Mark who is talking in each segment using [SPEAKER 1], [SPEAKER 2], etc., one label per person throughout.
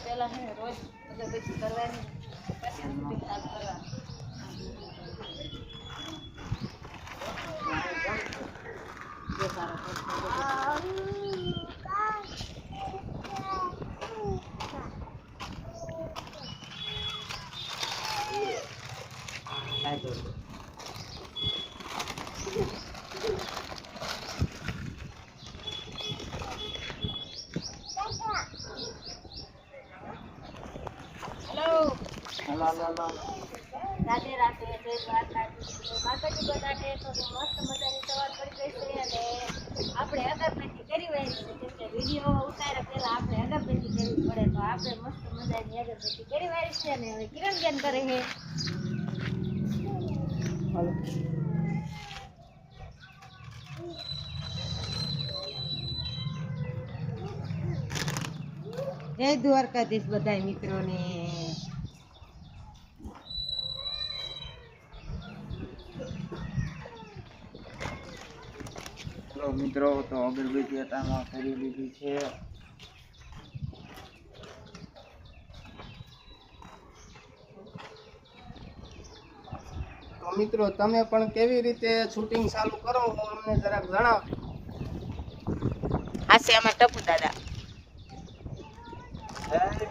[SPEAKER 1] પહેલા હે રોજ અગરબત્તી કરવાની પછી શૂટિંગ ચાલુ કરવાનું. જે સારો રાધે રાધે જય દ્વારકાધીશ. માતાજી બધાને તો મસ્ત મજાની સવાર પડી ગઈ છે અને આપણે અગરબત્તી કરી વાળી છે. કેમ કે વિડીયો ઉતાર્યા પહેલા આપણે અગરબત્તી કરવી પડે તો આપણે મસ્ત મજાની અગરબત્તી કરી વાળી છે અને હવે કિરણ બેન કરે છે. જય દ્વારકાધીશ બધા મિત્રોને.
[SPEAKER 2] મિત્રો તો અગરબત્તી આટામાં કરી લીધી છે. તો મિત્રો તમે પણ કેવી રીતે શૂટિંગ ચાલુ કરો અમને જરાક જણાવો.
[SPEAKER 1] આ છે અમાર ટપુ દાદા.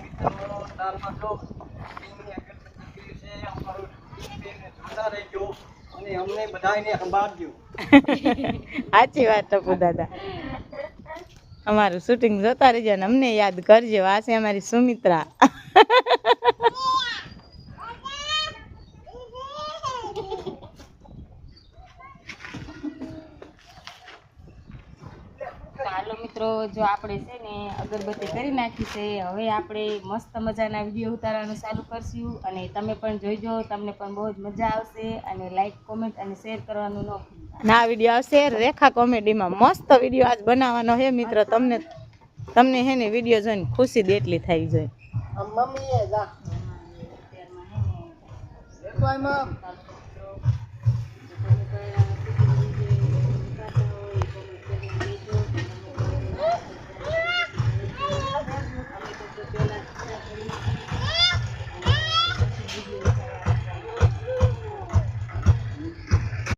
[SPEAKER 2] મિત્રો તારમાં જો શૂટિંગની અગરબત્તી છે અમારું જોતા રહેજો અને અમને બધાને સંભાળજો.
[SPEAKER 1] સાચી વાત ટપુ દાદા. અમારું શૂટિંગ જોતા રહેજો અને અમને યાદ કરજો. આ છે અમારી સુમિત્રા. હાલો મિત્રો, જો આપણે છે ને અગરબત્તી કરી નાખી છે. હવે આપણે મસ્ત મજાના વિડીયો ઉતારવાનું ચાલુ કરશું અને તમે પણ જોઈજો. તમને પણ બહુ જ મજા આવશે અને લાઈક કોમેન્ટ અને શેર કરવાનું ન ભૂલતા. ના વિડીયો આવશે રેખા કોમેડીમાં. મસ્ત વિડીયો આજ બનાવવાનો છે મિત્રો. તમને હે ને વિડીયો જોઈને ખુશી જ એટલી થઈ જાય.
[SPEAKER 2] મમ્મી એ જા.
[SPEAKER 1] અત્યારમાં હે ને
[SPEAKER 2] દેખો એમાં